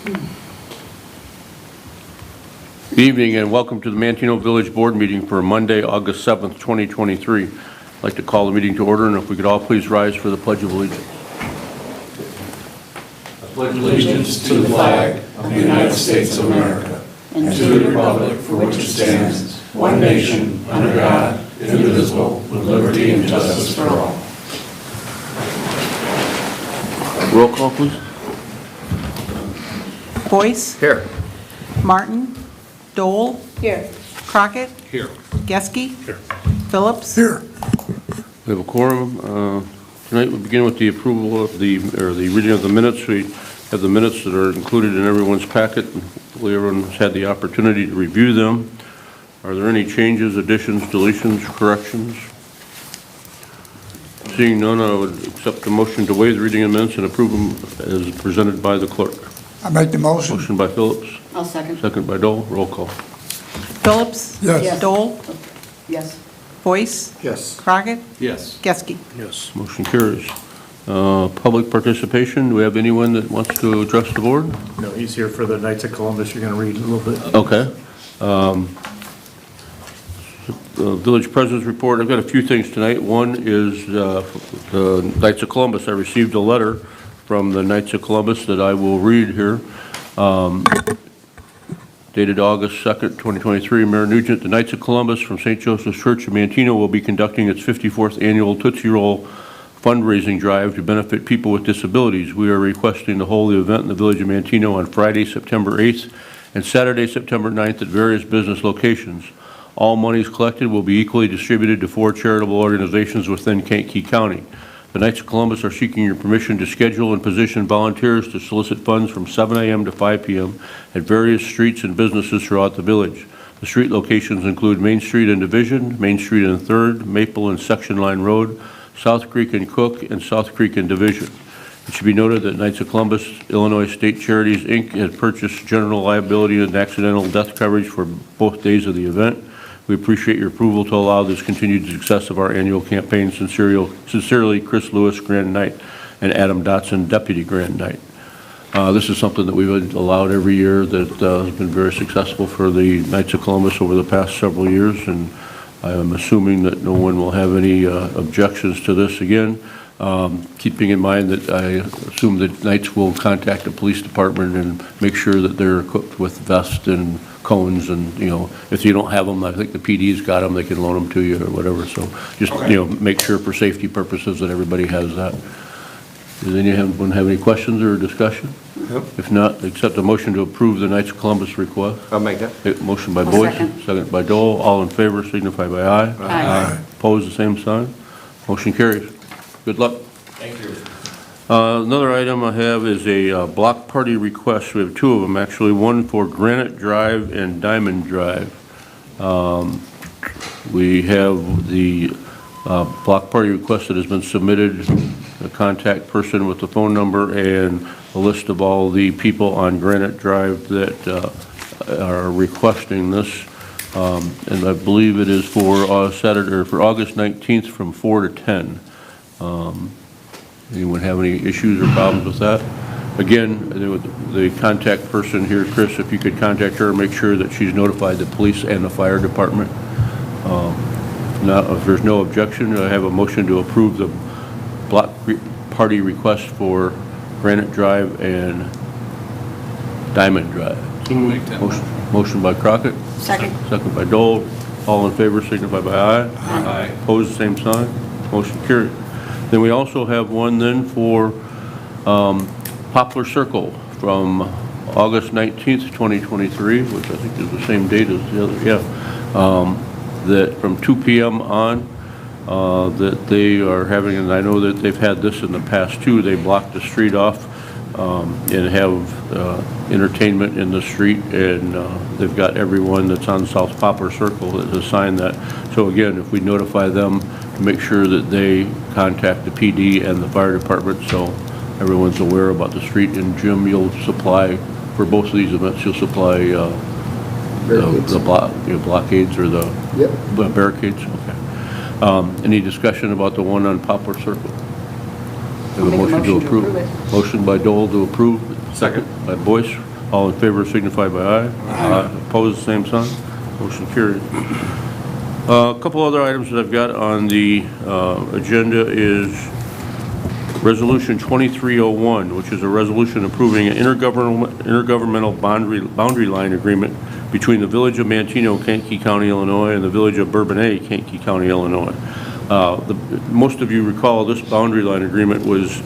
Good evening and welcome to the Manteno Village Board meeting for Monday, August 7th, 2023. I'd like to call the meeting to order, and if we could all please rise for the Pledge of Allegiance. I pledge allegiance to the flag of the United States of America and to the republic for which it stands, one nation, under God, indivisible, with liberty and justice for all. Roll call, please. Boyce. Here. Martin. Dole. Here. Crockett. Here. Geske. Here. Phillips. Here. We have a quorum. Tonight we begin with the approval of the reading of the minutes. We have the minutes that are included in everyone's packet. Hopefully everyone has had the opportunity to review them. Are there any changes, additions, deletions, corrections? Seeing none, I would accept the motion to waive the reading of the minutes and approve them as presented by the clerk. I make the motion. Motion by Phillips. I'll second. Second by Dole. Roll call. Phillips. Yes. Dole. Yes. Boyce. Yes. Crockett. Yes. Geske. Yes. Motion carries. Public participation. Do we have anyone that wants to address the board? No, he's here for the Knights of Columbus. You're going to read a little bit. Okay. Village President's report. I've got a few things tonight. One is the Knights of Columbus. I received a letter from the Knights of Columbus that I will read here. Dated August 2nd, 2023. Mayor Nugent, the Knights of Columbus from St. Joseph's Church in Manteno will be conducting its 54th annual Tootsie Roll fundraising drive to benefit people with disabilities. We are requesting to hold the event in the village of Manteno on Friday, September 8th and Saturday, September 9th at various business locations. All monies collected will be equally distributed to 4 charitable organizations within Kankakee County. The Knights of Columbus are seeking your permission to schedule and position volunteers to solicit funds from 7 a.m. to 5 p.m. at various streets and businesses throughout the village. The street locations include Main Street and Division, Main Street and 3rd, Maple and Section Line Road, South Creek and Cook, and South Creek and Division. It should be noted that Knights of Columbus, Illinois State Charities, Inc. has purchased general liability and accidental death coverage for both days of the event. We appreciate your approval to allow this continued success of our annual campaign. Sincerely, Chris Lewis, Grand Knight, and Adam Dotson, Deputy Grand Knight. This is something that we've allowed every year that has been very successful for the Knights of Columbus over the past several years, and I am assuming that no one will have any objections to this again. Keeping in mind that I assume that Knights will contact the police department and make sure that they're equipped with vests and cones, and if you don't have them, I think the PD's got them, they can loan them to you or whatever. So just make sure for safety purposes that everybody has that. Does anyone have any questions or discussion? Nope. If not, accept a motion to approve the Knights of Columbus request. I'll make that. Motion by Boyce, second. second by Dole. All in favor signify by aye. Aye. Opposed, the same sign. Motion carries. Good luck. Thank you. Another item I have is a block party request. We have 2 of them, actually. One for Granite Drive and Diamond Drive. We have the block party request that has been submitted, a contact person with the phone number, and a list of all the people on Granite Drive that are requesting this. And I believe it is for Saturday, or for August 19th from 4 to 10. Anyone have any issues or problems with that? Again, the contact person here, Chris, if you could contact her, make sure that she's notified the police and the fire department. If there's no objection, I have a motion to approve the block party request for Granite Drive and Diamond Drive. Motion by Crockett. Second. Second by Dole. All in favor signify by aye. Aye. Opposed, the same sign. Motion carried. Then we also have one then for Poplar Circle from August 19th, 2023, which I think is the same date as the other, that from 2 p.m. on, that they are having, and I know that they've had this in the past too, they block the street off and have entertainment in the street, and they've got everyone that's on South Poplar Circle that has signed that. So again, if we notify them, make sure that they contact the PD and the fire department so everyone's aware about the street. And Jim, you'll supply, for both of these events, you'll supply the blockades or the barricades? Okay. Any discussion about the one on Poplar Circle? We have a motion to approve. Motion by Dole to approve. Second. By Boyce. All in favor signify by aye. Aye. Opposed, same sign. Motion carried. A couple other items that I've got on the agenda is Resolution 2301, which is a resolution approving an intergovernmental boundary line agreement between the Village of Manteno, Kankakee County, Illinois, and the Village of Bourbonnais, Kankakee County, Illinois. Most of you recall this boundary line agreement was,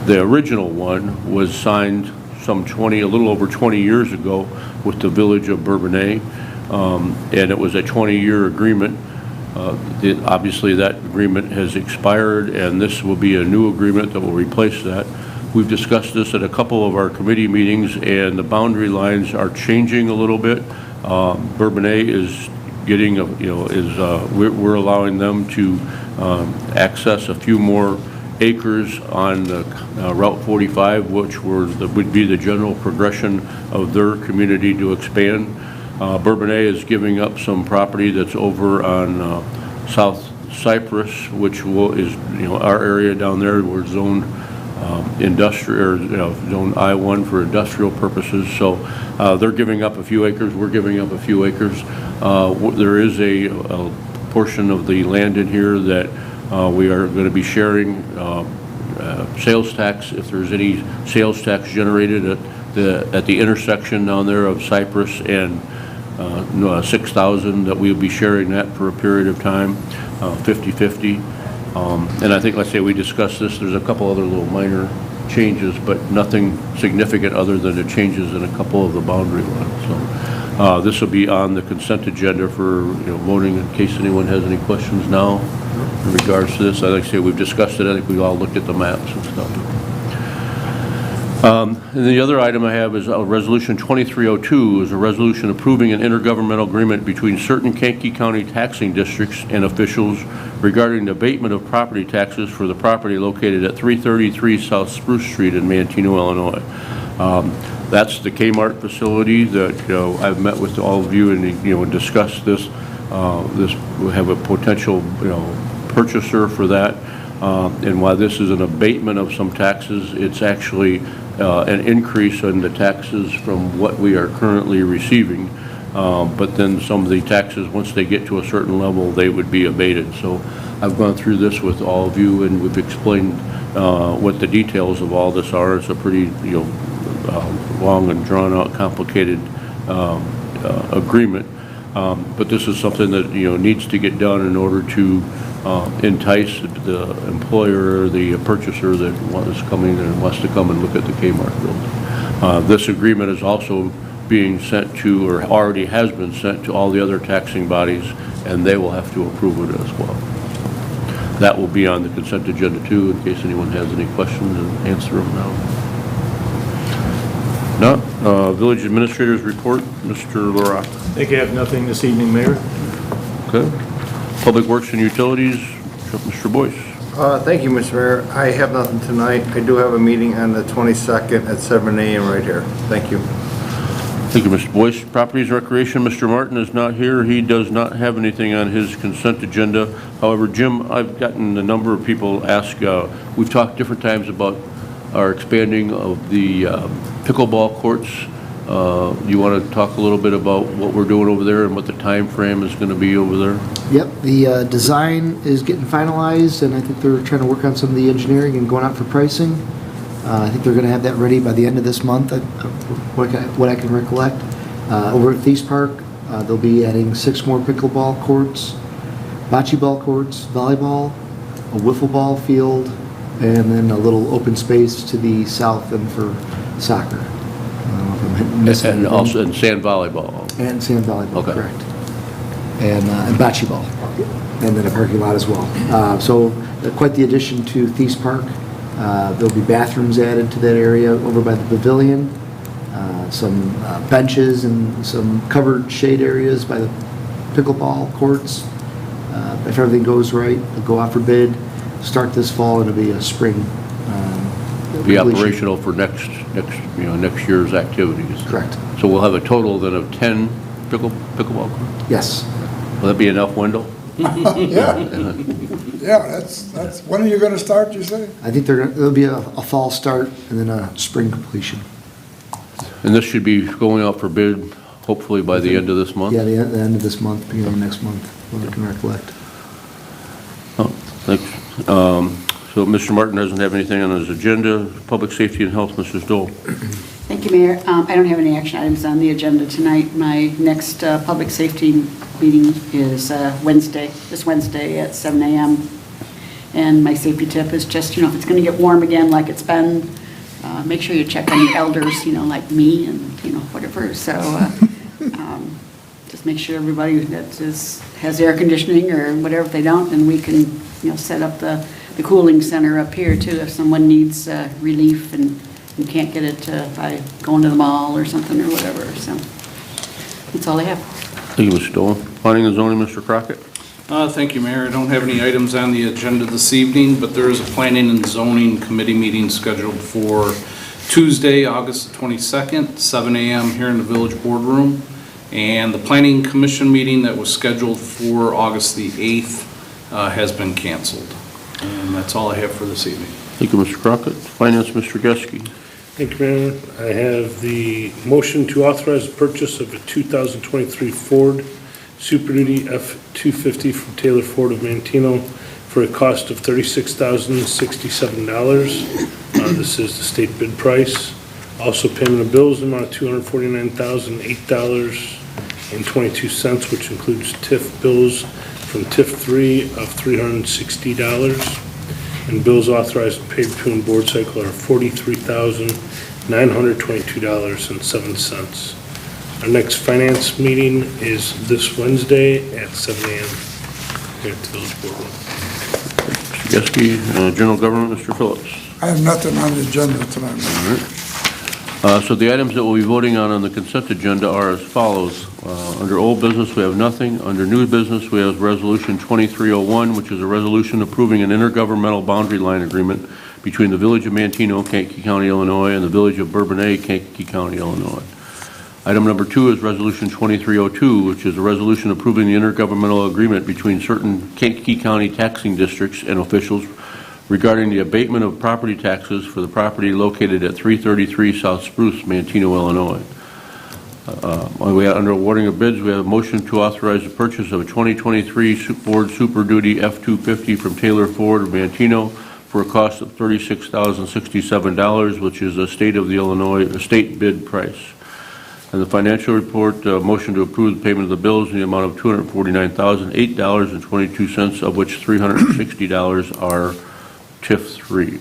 the original one was signed a little over 20 years ago with the Village of Bourbonnais, and it was a 20-year agreement. Obviously, that agreement has expired, and this will be a new agreement that will replace that. We've discussed this at a couple of our committee meetings, and the boundary lines are changing a little bit. Bourbonnais is getting, we're allowing them to access a few more acres on Route 45, which would be the general progression of their community to expand. Bourbonnais is giving up some property that's over on South Cypress, which is our area down there. We're zoned industrial, zone I-1 for industrial purposes. So they're giving up a few acres. We're giving up a few acres. There is a portion of the land in here that we are going to be sharing sales tax. If there's any sales tax generated at the intersection down there of Cypress and 6,000, that we'll be sharing that for a period of time, 50-50. And I think, let's say we discussed this, there's a couple other little minor changes, but nothing significant other than the changes in a couple of the boundary lines. So this will be on the consent agenda for voting in case anyone has any questions now in regards to this. Like I say, we've discussed it. I think we all looked at the maps and stuff. And the other item I have is Resolution 2302 is a resolution approving an intergovernmental agreement between certain Kankakee County taxing districts and officials regarding the abatement of property taxes for the property located at 333 South Spruce Street in Manteno, Illinois. That's the Kmart facility that I've met with all of you and discussed this. We have a potential purchaser for that. And while this is an abatement of some taxes, it's actually an increase in the taxes from what we are currently receiving. But then some of the taxes, once they get to a certain level, they would be abated. So I've gone through this with all of you, and we've explained what the details of all this are. It's a pretty long and drawn-out, complicated agreement. But this is something that needs to get done in order to entice the employer or the purchaser that is coming and wants to come and look at the Kmart building. This agreement is also being sent to, or already has been sent to, all the other taxing bodies, and they will have to approve it as well. That will be on the consent agenda too, in case anyone has any questions, and answer them now. Not. Village Administrator's Report, Mr. LaRock. I think I have nothing this evening, Mayor. Okay. Public Works and Utilities, Mr. Boyce. Thank you, Mr. Mayor. I have nothing tonight. I do have a meeting on the 22nd at 7 a.m. right here. Thank you. Thank you, Mr. Boyce. Properties Recreation, Mr. Martin is not here. He does not have anything on his consent agenda. However, Jim, I've gotten a number of people ask, we've talked different times about our expanding of the pickleball courts. You want to talk a little bit about what we're doing over there and what the time frame is going to be over there? Yep, the design is getting finalized, and I think they're trying to work on some of the engineering and going out for pricing. I think they're going to have that ready by the end of this month, what I can recollect. Over at Thies Park, they'll be adding 6 more pickleball courts, bocce ball courts, volleyball, a wiffle ball field, and then a little open space to the south and for soccer. And also in sand volleyball. And sand volleyball, Okay. correct. And bocce ball, and then a parking lot as well. So quite the addition to Thies Park. There'll be bathrooms added to that area over by the pavilion, some benches and some covered shade areas by the pickleball courts. If everything goes right, it'll go out for bid, start this fall, and it'll be a spring Be completion. operational for next year's activities. Correct. So we'll have a total then of 10 pickleball courts. Yes. Will that be enough, Wendell? Yeah, that's, when are you gonna start, you say? I think there'll be a fall start and then a spring completion. And this should be going out for bid hopefully by the end of this month? Yeah, the end of this month, beginning of next month, what I can recollect. Oh, thanks. So Mr. Martin doesn't have anything on his agenda. Public safety and health, Mrs. Dole. Thank you, Mayor. I don't have any action items on the agenda tonight. My next public safety meeting is this Wednesday at 7 a.m. And my safety tip is just, if it's going to get warm again like it's been, make sure you check on the elders, like me and, whatever. So just make sure everybody that has air conditioning or whatever, if they don't, then we can, set up the cooling center up here too if someone needs relief and you can't get it by going to the mall or something or whatever. So that's all I have. Thank you, Mr. Dole. Planning and zoning, Mr. Crockett. Thank you, Mayor. I don't have any items on the agenda this evening, but there is a planning and zoning committee meeting scheduled for Tuesday, August 22nd, 7 a.m. here in the village boardroom. And the planning commission meeting that was scheduled for August the 8th has been canceled. And that's all I have for this evening. Thank you, Mr. Crockett. Finance, Mr. Geske. Thank you, Mayor. I have the motion to authorize the purchase of a 2023 Ford Super Duty F-250 from Taylor Ford of Manteno for a cost of $36,067. This is the state bid price. Also payment of bills in the amount of $249,008.22, which includes TIF bills from TIF 3 of $360. And bills authorized and paid between board cycle are $43,922.07. Our next finance meeting is this Wednesday at 7 a.m. here at the village boardroom. Mr. Geske. General government, Mr. Phillips. I have nothing on the agenda tonight. So the items that we'll be voting on the consent agenda are as follows. Under old business, we have nothing. Under new business, we have Resolution 2301, which is a resolution approving an intergovernmental boundary line agreement between the Village of Manteno, Kankakee County, Illinois, and the Village of Bourbonnais, Kankakee County, Illinois. Item number 2 is Resolution 2302, which is a resolution approving the intergovernmental agreement between certain Kankakee County taxing districts and officials regarding the abatement of property taxes for the property located at 333 South Spruce, Manteno, Illinois. Under awarding of bids, we have a motion to authorize the purchase of a 2023 Ford Super Duty F-250 from Taylor Ford of Manteno for a cost of $36,067, which is a state of the Illinois state bid price. And the financial report, motion to approve the payment of the bills in the amount of $249,008.22, of which $360 are TIF 3.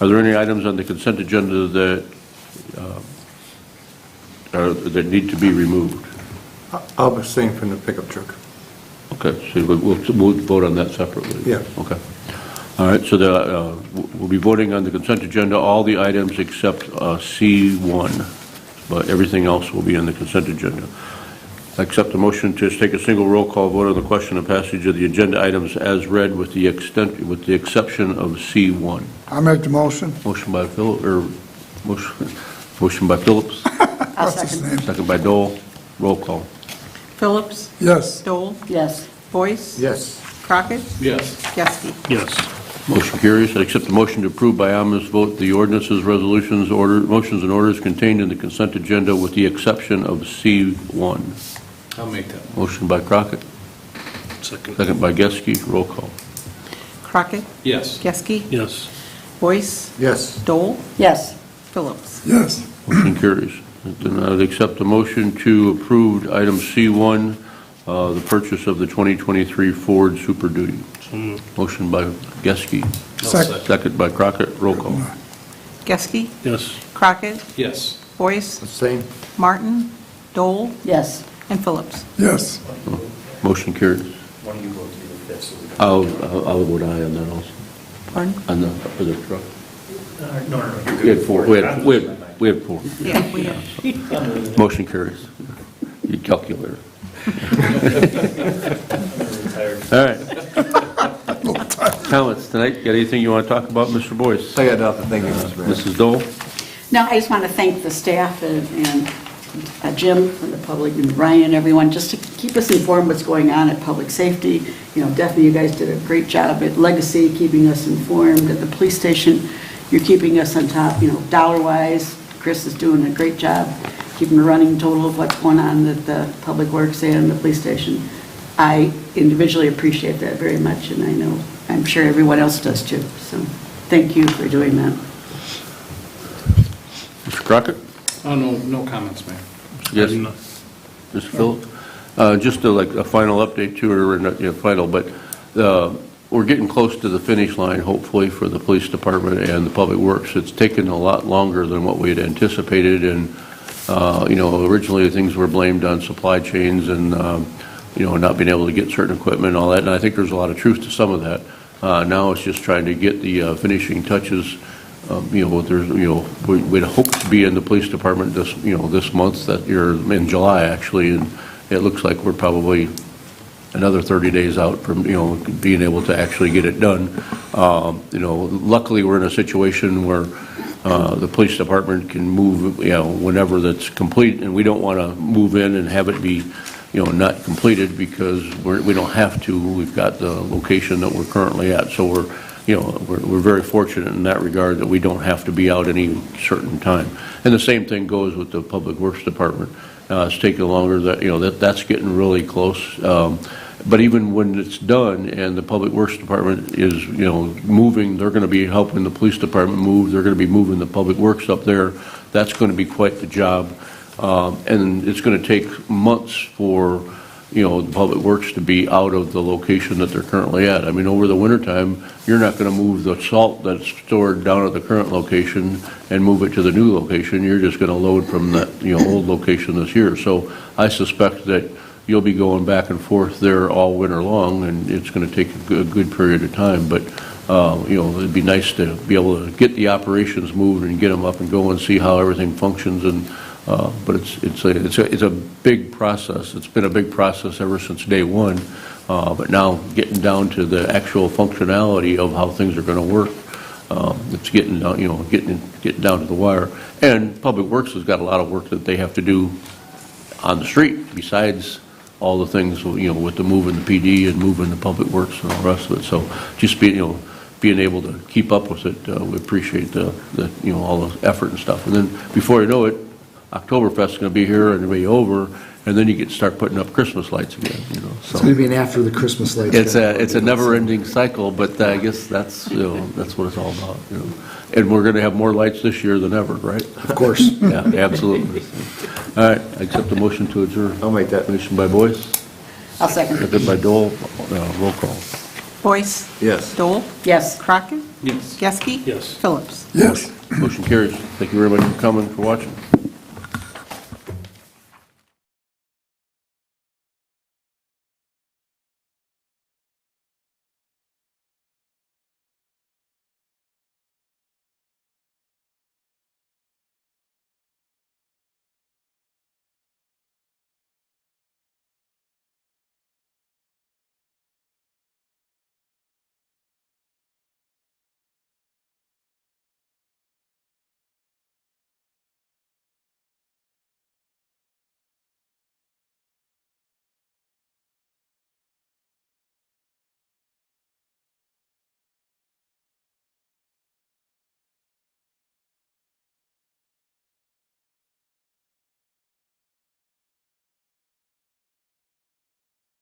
Are there any items on the consent agenda that need to be removed? I'll abstain from the pickup truck. Okay, so we'll vote on that separately? Yeah. Okay. All right, so we'll be voting on the consent agenda, all the items except C1, but everything else will be on the consent agenda. I accept the motion to take a single roll call vote on the question of passage of the agenda items as read with the exception of C1. I'll make the motion. Motion by motion by Phillips, I'll What's his second. name? second by Dole. Roll call. Phillips, Yes. Dole, Yes. Boyce, Yes. Crockett, Yes. Geske. Yes. Motion carries. I accept the motion to approve by unanimous vote the ordinances, resolutions, motions, and orders contained in the consent agenda with the exception of C1. I'll make that. Motion by Crockett, Second. second by Geske. Roll call. Crockett, Yes. Geske, Yes. Boyce, Yes. Dole, Yes. Phillips. Yes. Motion carries. Then I would accept the motion to approve item C1, the purchase of the 2023 Ford Super Duty. So moved. Motion by Geske, Second. second by Crockett. Roll call. Geske, Yes. Crockett, Yes. Boyce, Abstain? Martin, Dole, Yes. and Phillips. Yes. Motion carries. I'll vote aye on that also. Pardon? On the, for the truck. No. We had four. We had four. Yeah, we have. Motion carries. You calculator. All right. Comments tonight? Got anything you want to talk about, Mr. Boyce? I got nothing. Thank you, Mr. Mayor. Mrs. Dole? No, I just want to thank the staff and Jim from the public and Ryan and everyone, just to keep us informed what's going on at public safety. Definitely you guys did a great job at Legacy, keeping us informed. At the police station, you're keeping us on top, dollar-wise. Chris is doing a great job keeping a running total of what's going on at the Public Works and the police station. I individually appreciate that very much, and I know, I'm sure everyone else does too. So thank you for doing that. Mr. Crockett? Oh, no comments, Mayor. Yes. Mr. Phillips? Just like a final update too, or not final, but we're getting close to the finish line, hopefully, for the police department and the public works. It's taken a lot longer than what we had anticipated, and originally things were blamed on supply chains and not being able to get certain equipment and all that, and I think there's a lot of truth to some of that. Now it's just trying to get the finishing touches. We'd hope to be in the police department this month, that you're in July actually, and it looks like we're probably another 30 days out from being able to actually get it done. Luckily we're in a situation where the police department can move whenever that's complete, and we don't want to move in and have it be not completed, because we don't have to. We've got the location that we're currently at, so we're very fortunate in that regard that we don't have to be out any certain time. And the same thing goes with the Public Works Department. It's taking longer. That's getting really close. But even when it's done and the Public Works Department is moving, they're going to be helping the police department move. They're going to be moving the Public Works up there. That's going to be quite the job. And it's going to take months for the Public Works to be out of the location that they're currently at. I mean, over the wintertime, you're not going to move the salt that's stored down at the current location and move it to the new location. You're just going to load from that old location this year. So I suspect that you'll be going back and forth there all winter long, and it's going to take a good period of time. But it'd be nice to be able to get the operations moved and get them up and go and see how everything functions. And but it's a big process. It's been a big process ever since day one. But now getting down to the actual functionality of how things are going to work, it's getting down to the wire. And Public Works has got a lot of work that they have to do on the street besides all the things with the moving the PD and moving the Public Works and all the rest of it. So just being able to keep up with it, we appreciate the all the effort and stuff. And then before you know it, Oktoberfest is going to be here and it'll be over, and then you get to start putting up Christmas lights again. So It's going to be an after the Christmas lights. it's a never-ending cycle, but I guess that's that's what it's all about. And we're going to have more lights this year than ever, right? Of course. Yeah, absolutely. All right, I accept the motion to adjourn. I'll make that. Motion by Boyce, I'll second. second by Dole. Roll call. Boyce? Yes. Dole? Yes. Crockett? Yes. Geske? Yes. Phillips? Yes. Motion carries. Thank you very much for coming, for watching.